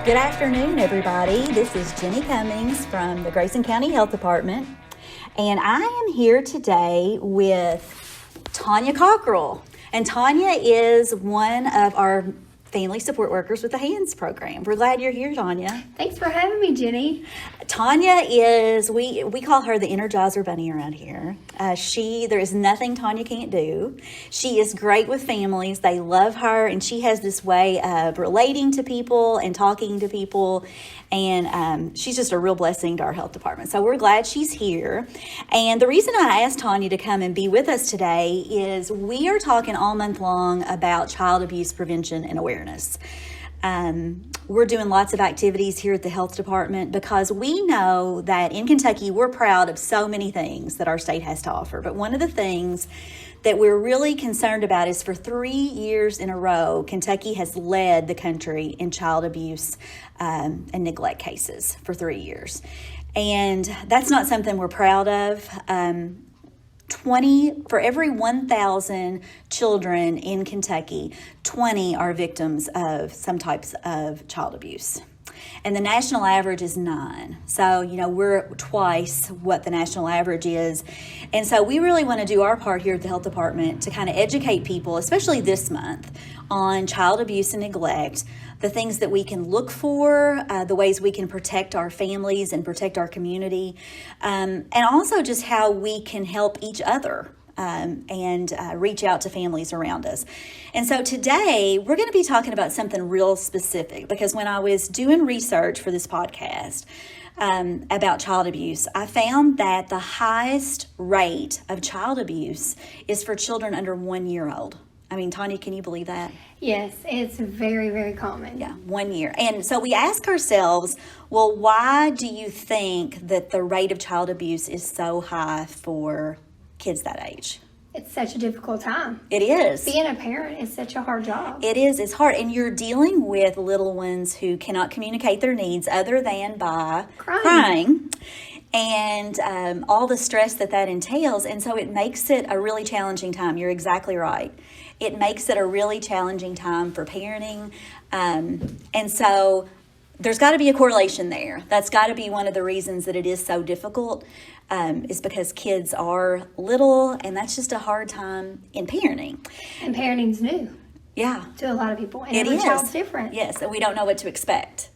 Good afternoon, everybody. This is Jenny Cummings from the Grayson County Health Department, and I am here today with Tanya Cockrell. And Tanya is one of our family support workers with the HANDS program. We're glad you're here, Tanya. Thanks for having me, Jenny. Tanya is, we call her the Energizer Bunny around here. There is nothing Tanya can't do. She is great with families. They love her, and she has this way of relating to people and talking to people, and she's just a real blessing to our health department. So we're glad she's here. And the reason I asked Tanya to come and be with us today is we are talking all month long about child abuse prevention and awareness. We're doing lots of activities here at the health department because we know that in Kentucky, we're proud of so many things that our state has to offer. But one of the things that we're really concerned about is for 3 years in a row, Kentucky has led the country in child abuse and neglect cases for 3 years. And that's not something we're proud of. For every 1,000 children in Kentucky, 20 are victims of some types of child abuse. And the national average is 9. So, we're twice what the national average is. And so we really want to do our part here at the health department to kind of educate people, especially this month, on child abuse and neglect, the things that we can look for, the ways we can protect our families and protect our community, and also just how we can help each other and reach out to families around us. And so today we're going to be talking about something real specific, because when I was doing research for this podcast about child abuse, I found that the highest rate of child abuse is for children under 1 year old. I mean, Tanya, can you believe that? Yes, it's very, very common. Yeah, 1 year. And so we ask ourselves, well, why do you think that the rate of child abuse is so high for kids that age? It's such a difficult time. It is. Being a parent is such a hard job. It is. It's hard. And you're dealing with little ones who cannot communicate their needs other than by crying. And all the stress that entails. And so it makes it a really challenging time. You're exactly right. It makes it a really challenging time for parenting. And so there's got to be a correlation there. That's got to be one of the reasons that it is so difficult, is because kids are little, and that's just a hard time in parenting. And parenting's new. Yeah. To a lot of people. And every child's different. Yes, and we don't know what to expect.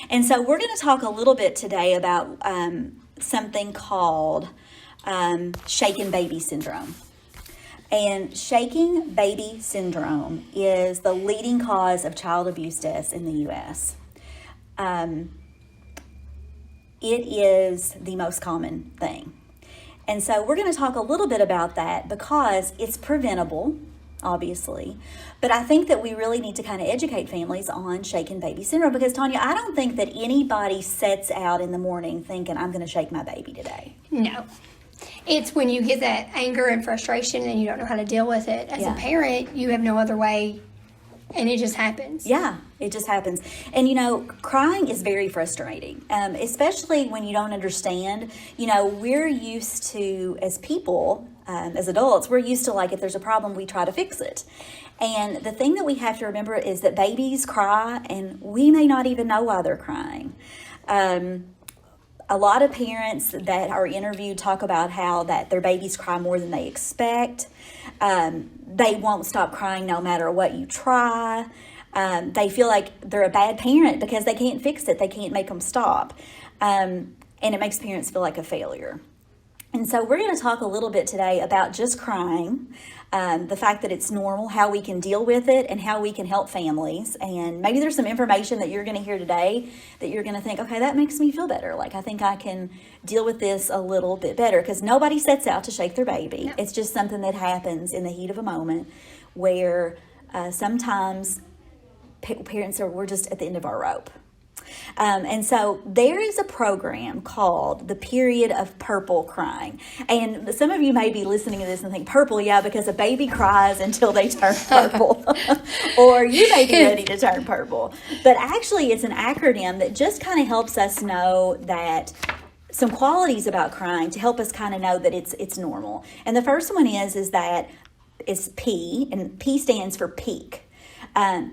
And so we're going to talk a little bit today about something called shaken baby syndrome. And shaken baby syndrome is the leading cause of child abuse deaths in the U.S. It is the most common thing. And so we're going to talk a little bit about that because it's preventable, obviously. But I think that we really need to kind of educate families on shaken baby syndrome, because, Tanya, I don't think that anybody sets out in the morning thinking, I'm going to shake my baby today. No. It's when you get that anger and frustration and you don't know how to deal with it. As a parent, you have no other way, and it just happens. Yeah, it just happens. And, crying is very frustrating, especially when you don't understand. We're used to, as people, as adults, we're used to, if there's a problem, we try to fix it. And the thing that we have to remember is that babies cry, and we may not even know why they're crying. A lot of parents that are interviewed talk about how that their babies cry more than they expect. They won't stop crying no matter what you try. They feel like they're a bad parent because they can't fix it. They can't make them stop. And it makes parents feel like a failure. And so we're going to talk a little bit today about just crying, the fact that it's normal, how we can deal with it, and how we can help families. And maybe there's some information that you're going to hear today that you're going to think, okay, that makes me feel better. I think I can deal with this a little bit better, because nobody sets out to shake their baby. No. It's just something that happens in the heat of a moment where sometimes parents we're just at the end of our rope. And so there is a program called the Period of Purple Crying. And some of you may be listening to this and think, purple, yeah, because a baby cries until they turn purple. Or you may be ready to turn purple. But actually, it's an acronym that just kind of helps us know that some qualities about crying to help us kind of know that it's normal. And the first one is that it's P, and P stands for peak.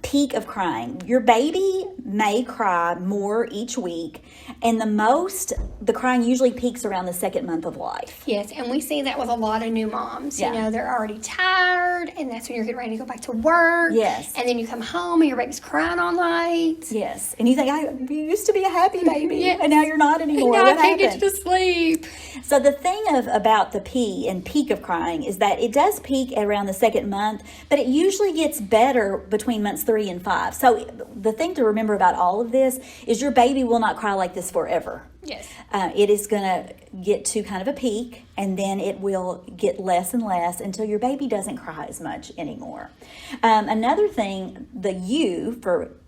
Peak of crying. Your baby may cry more each week, and the crying usually peaks around the second month of life. Yes, and we see that with a lot of new moms. You know, they're already tired, and that's when you're getting ready to go back to work. Yes. And then you come home and your baby's crying all night. Yes. And you think, you used to be a happy baby, and now you're not anymore. And now what I can't happened? get you to sleep. So the thing about the peak of crying is that it does peak around the second month, but it usually gets better between months 3 and 5. So the thing to remember about all of this is your baby will not cry like this forever. Yes. It is going to get to kind of a peak, and then it will get less and less until your baby doesn't cry as much anymore. Another thing, the U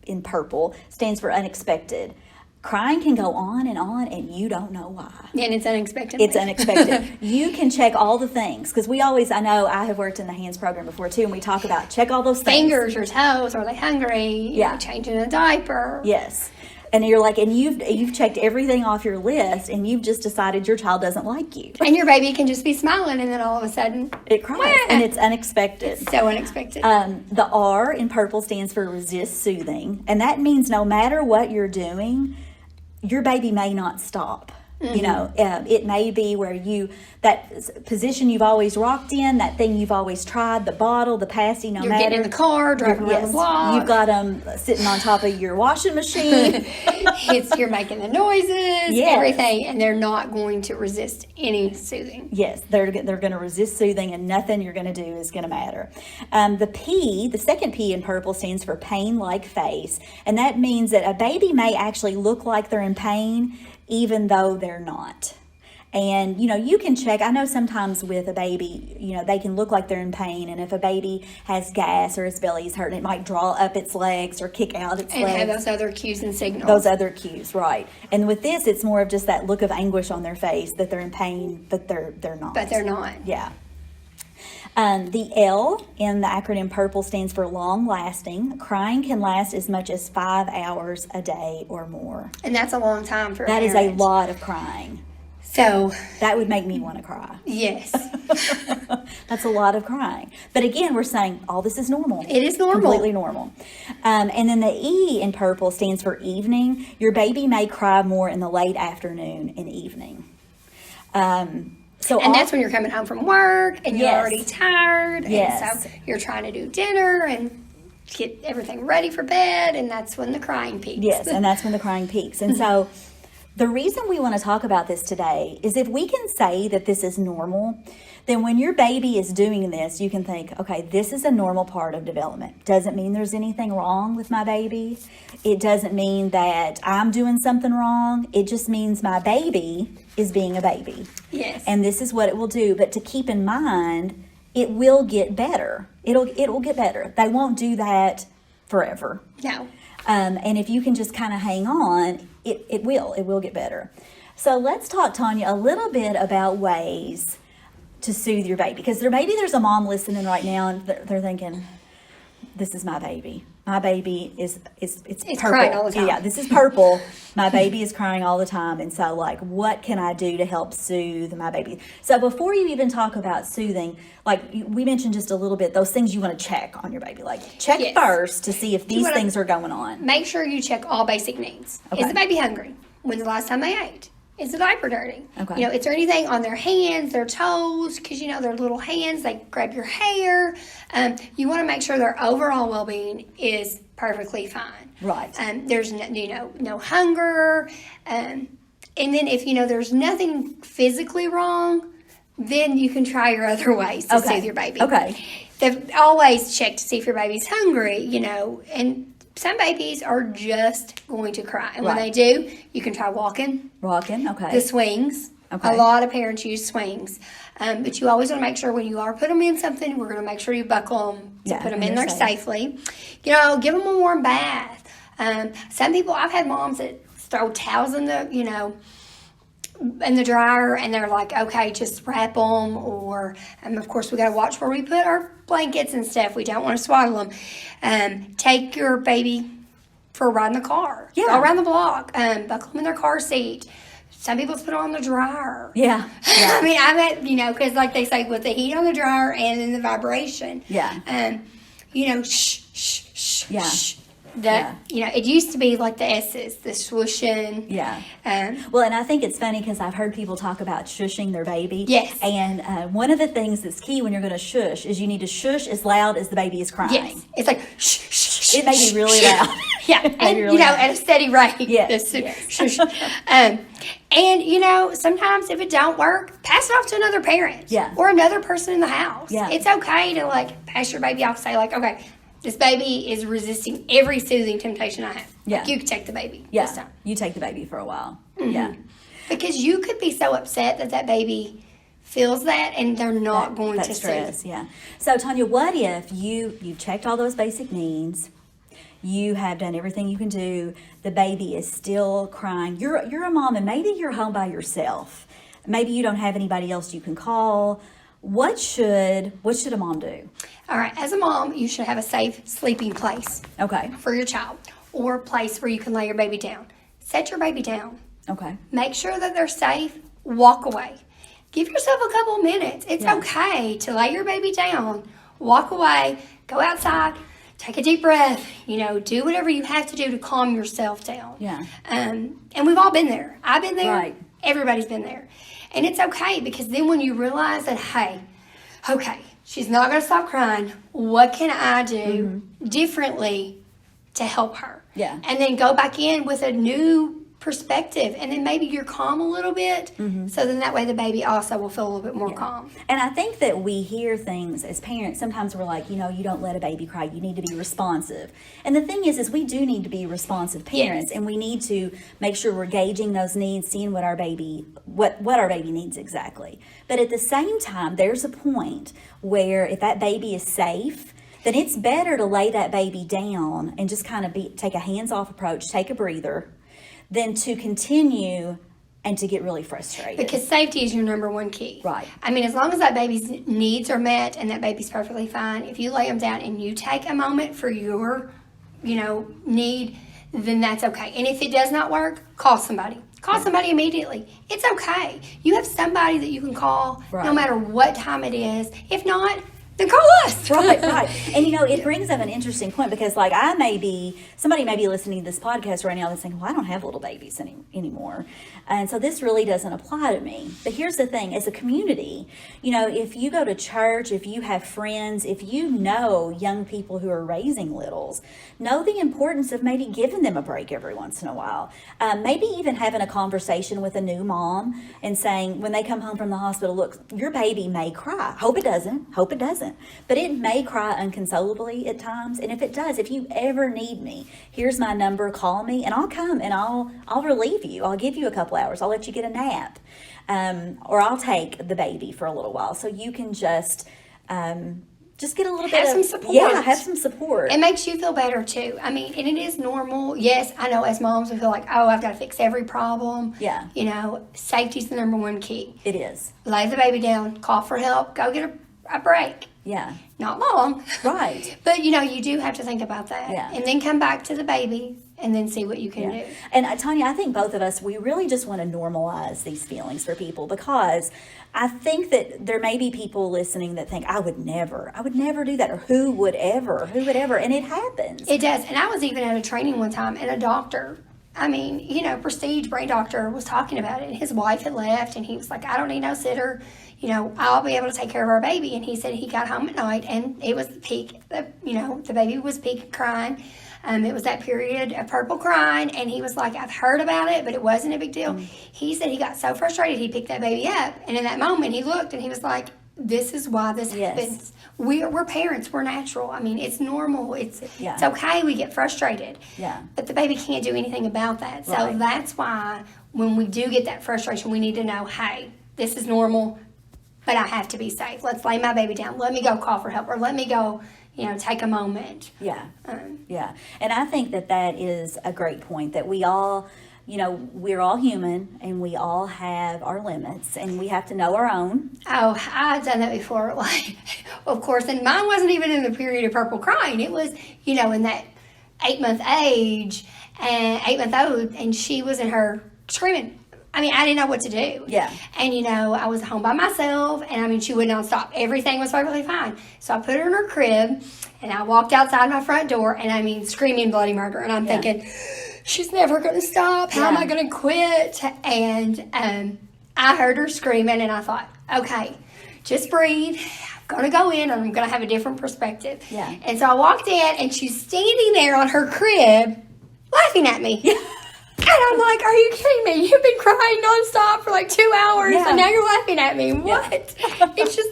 in purple stands for unexpected. Crying can go on, and you don't know why. And it's unexpected. It's unexpected. You can check all the things, because I know I have worked in the hands program before too, and we talk about check all those things. Fingers or toes, are they hungry? You know, changing a diaper. Yes. And you're like, and you've checked everything off your list, and you've just decided your child doesn't like you. And your baby can just be smiling, and then all of a sudden it cries, and it's unexpected. It's so unexpected. The R in purple stands for resist soothing, and that means no matter what you're doing, your baby may not stop. You know, it may be where that position you've always rocked in, that thing you've always tried, the bottle, the passy, no You're matter. getting in the car, driving around the block. You've got them sitting on top of your washing machine. You're making the noises, everything, and they're not going to resist any soothing. Yes, they're going to resist soothing, and nothing you're going to do is going to matter. The second P in purple stands for pain-like face, and that means that a baby may actually look like they're in pain, even though they're not. And, you know, you can check. I know sometimes with a baby, you know, they can look like they're in pain. And if a baby has gas or its belly's hurting, it might draw up its legs or kick out its legs. And have those other cues and signals. Those other cues, right. And with this, it's more of just that look of anguish on their face, that they're in pain, but they're not. But they're not. Yeah. The L in the acronym purple stands for long lasting. Crying can last as much as 5 hours a day or more. And that's a long time for a That parent. is a lot of crying. So that would make me want to cry. Yes. That's a lot of crying. But again, we're saying all this is normal. It is normal. Completely normal. And then the E in purple stands for evening. Your baby may cry more in the late afternoon and evening. That's when you're coming home from work and you're already tired. Yes. And so you're trying to do dinner and get everything ready for bed, and that's when the crying peaks. Yes, and that's when the crying peaks. And so the reason we want to talk about this today is if we can say that this is normal, then when your baby is doing this, you can think, okay, this is a normal part of development. Doesn't mean there's anything wrong with my baby. It doesn't mean that I'm doing something wrong. It just means my baby is being a baby. Yes. And this is what it will do. But to keep in mind, it will get better. It'll get better. They won't do that forever. No. And if you can just kind of hang on, it will get better. So let's talk, Tanya, a little bit about ways to soothe your baby, because maybe there's a mom listening right now and they're thinking, this is my baby. My baby it's purple. Crying all the time. Yeah, this is purple. My baby is crying all the time. And so, like, what can I do to help soothe my baby? So before you even talk about soothing, like we mentioned just a little bit, those things you want to check on your baby. Like, check first to see if these things are going on. Make sure you check all basic needs. Okay. Is the baby hungry? When's the last time they ate? Is the diaper dirty? Okay. You know, is there anything on their hands, their toes? Because, you know, their little hands, they grab your hair. You want to make sure their overall well-being is perfectly fine. Right. There's, no hunger. And then if, there's nothing physically wrong, then you can try your other ways to soothe your baby. Okay. They've always check to see if your baby's hungry, and some babies are just going to cry. And when they do, you can try walking. Walking, okay. The swings. Okay. A lot of parents use swings. But you always want to make sure when you are putting them in something, we're going to make sure you buckle them to put them in there safely. Give them a warm bath. Some people, I've had moms that throw towels in the dryer, and they're like, okay, just wrap them, or of course we got to watch where we put our blankets and stuff. We don't want to swaddle them. Take your baby for a ride in the car. Go around the block. Buckle them in their car seat. Some people put them on the dryer. Yeah. I mean, I bet, because like they say, with the heat on the dryer and then the vibration. Yeah. shh, shh, shh, Yeah. shh. It used to be like the S's, the swooshing. Yeah. Well, and I think it's funny because I've heard people talk about shushing their baby. Yes. And one of the things that's key when you're going to shush is you need to shush as loud as the baby is crying. Yes. It's like shh, shh, shh. It may be really loud. Yeah. And, really loud. at a steady rate. Yes. Shush. And, sometimes if it don't work, pass it off to another parent. Yeah. Or another person in the house. Yeah. It's okay to, pass your baby off, say, okay, this baby is resisting every soothing temptation I have. Yeah. You can take the baby Yeah. this time. You take the baby for a while. Mm-hmm. Yeah. Because you could be so upset that baby feels that and they're not going to stress. see. Yeah. So Tanya, what if you checked all those basic needs? You have done everything you can do. The baby is still crying. You're a mom, and maybe you're home by yourself. Maybe you don't have anybody else you can call. What should a mom do? All right, as a mom, you should have a safe sleeping place. Okay. For your child, or a place where you can lay your baby down. Set your baby down. Okay. Make sure that they're safe. Walk away. Give yourself a couple minutes. It's okay to lay your baby down, walk away, go outside, take a deep breath, do whatever you have to do to calm yourself down. Yeah. And we've all been there. I've been there. Right. Everybody's been there. And it's okay, because then when you realize that, hey, okay, she's not going to stop crying, what can I do differently to help her? Yeah. And then go back in with a new perspective, and then maybe you're calm a little bit, so then that way the baby also will feel a little bit more calm. And I think that we hear things as parents, sometimes we're like, you don't let a baby cry, you need to be responsive. And the thing is we do need to be responsive parents, and we need to make sure we're gauging those needs, seeing what our baby needs exactly. But at the same time, there's a point where if that baby is safe, then it's better to lay that baby down and just kind of take a hands-off approach, take a breather, than to continue and to get really frustrated. Because safety is your number one key. Right. I mean, as long as that baby's needs are met and that baby's perfectly fine, if you lay them down and you take a moment for your, need, then that's okay. And if it does not work, call somebody. Call somebody immediately. It's okay. You have somebody that you can call no matter what time it is. If not, then call us. Right. And it brings up an interesting point, because somebody may be listening to this podcast right now that's saying, well, I don't have little babies anymore. And so this really doesn't apply to me. But here's the thing, as a community, if you go to church, if you have friends, if you know young people who are raising littles, know the importance of maybe giving them a break every once in a while. Maybe even having a conversation with a new mom and saying, when they come home from the hospital, look, your baby may cry. Hope it doesn't. But it may cry unconsolably at times. And if it does, if you ever need me, here's my number, call me, and I'll come and I'll relieve you. I'll give you a couple hours. I'll let you get a nap. Or I'll take the baby for a little while so you can just get a little bit of some support. Yeah, have some support. It makes you feel better too. I mean, and it is normal. Yes, I know as moms we feel like, oh, I've got to fix every problem. Yeah. Safety's the number one key. It is. Lay the baby down, call for help, go get a break. Yeah. Not long. Right. But, you do have to think about that. Yeah. And then come back to the baby and then see what you can do. And Tanya, I think both of us, we really just want to normalize these feelings for people, because I think that there may be people listening that think, I would never do that, or who would ever, and it happens. It does. And I was even at a training one time, and a doctor, prestige brain doctor, was talking about it, and his wife had left, and he was like, I don't need no sitter. I'll be able to take care of our baby. And he said he got home at night, and it was the peak, the baby was peak crying. It was that period of purple crying, and he was like, I've heard about it, but it wasn't a big deal. He said he got so frustrated, he picked that baby up, and in that moment, he looked, and he was like, this is why this happens. We're parents. We're natural. I mean, it's normal. It's okay. We get frustrated. Yeah. But the baby can't do anything about that. So that's why when we do get that frustration, we need to know, hey, this is normal, but I have to be safe. Let's lay my baby down. Let me go call for help, or let me go, take a moment. Yeah. And I think that is a great point, that we all, we're all human, and we all have our limits, and we have to know our own. Oh, I've done that before. Of course, and mine wasn't even in the period of purple crying. It was, in that 8-month age, and 8-month old, and she was in her screaming, I mean, I didn't know what to do. Yeah. And, I was home by myself, and, she would not stop. Everything was perfectly fine. So I put her in her crib, and I walked outside my front door, and, screaming bloody murder. And I'm thinking, she's never going to stop. How am I going to quit? And I heard her screaming, and I thought, okay, just breathe. I'm going to go in, and I'm going to have a different perspective. Yeah. And so I walked in, and she's standing there on her crib laughing at me. Yeah. And I'm like, are you kidding me? You've been crying nonstop for like 2 hours, and now you're laughing at me. What? It's just,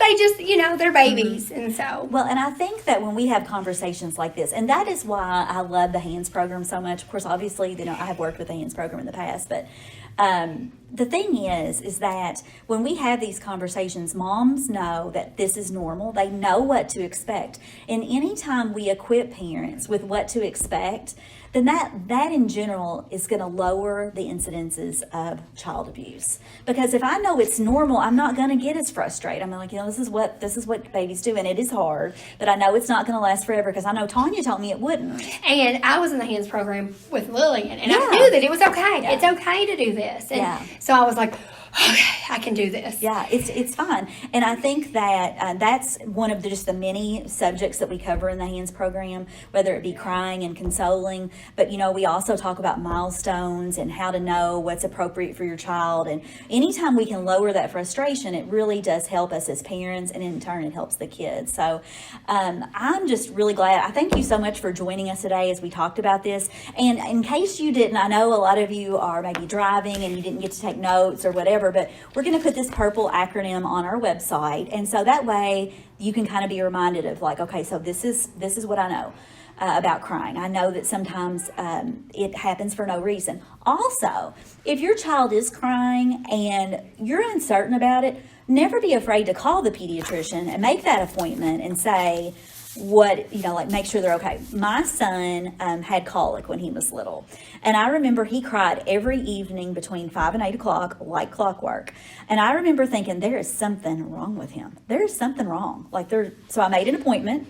they're babies. Mm-hmm. And so. Well, and I think that when we have conversations like this, and that is why I love the HANDS program so much. Of course, obviously, I have worked with the HANDS program in the past, but the thing is that when we have these conversations, moms know that this is normal. They know what to expect. And anytime we equip parents with what to expect, then that in general is going to lower the incidences of child abuse. Because if I know it's normal, I'm not going to get as frustrated. I'm like, this is what babies do, and it is hard, but I know it's not going to last forever because I know Tanya told me it wouldn't. And I was in the HANDS program with Lillian, and I knew that it was okay. Yeah. It's okay to do this. And so I was like, okay, I can do this. Yeah, it's fine. And I think that that's one of just the many subjects that we cover in the HANDS program, whether it be crying and consoling. But, we also talk about milestones and how to know what's appropriate for your child. And anytime we can lower that frustration, it really does help us as parents, and in turn, it helps the kids. So I'm just really glad. I thank you so much for joining us today as we talked about this. And in case you didn't, I know a lot of you are maybe driving and you didn't get to take notes or whatever, but we're going to put this purple acronym on our website, and so that way you can kind of be reminded of like, okay, so this is what I know about crying. I know that sometimes it happens for no reason. Also, if your child is crying and you're uncertain about it, never be afraid to call the pediatrician and make that appointment and say, make sure they're okay. My son had colic when he was little. And I remember he cried every evening between 5 and 8 o'clock, like clockwork. And I remember thinking, there is something wrong with him. There is something wrong. So I made an appointment,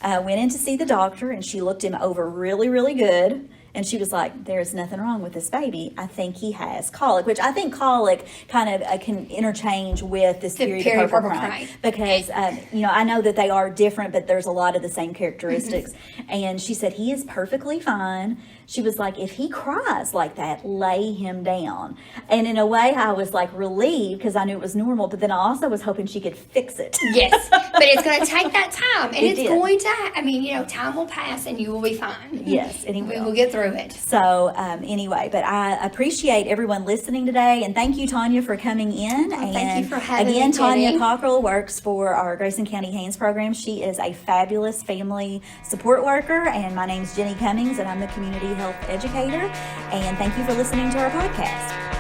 went in to see the doctor, and she looked him over really, really good. And she was like, there's nothing wrong with this baby. I think he has colic, which I think colic kind of can interchange with this purple crying. Because, I know that they are different, but there's a lot of the same characteristics. Mm-hmm. And she said, he is perfectly fine. She was like, if he cries like that, lay him down. And in a way, I was like relieved because I knew it was normal, but then I also was hoping she could fix it. Yes, but it's going to take that time. And it's going to, time will pass and you will be fine. Yes, and we will get through it. So anyway, but I appreciate everyone listening today. And thank you, Tanya, for coming in. Well, thank you for having me. Again, Tanya Cockrell works for our Grayson County HANDS program. She is a fabulous family support worker. And my name's Jenny Cummings, and I'm the community health educator. And thank you for listening to our podcast.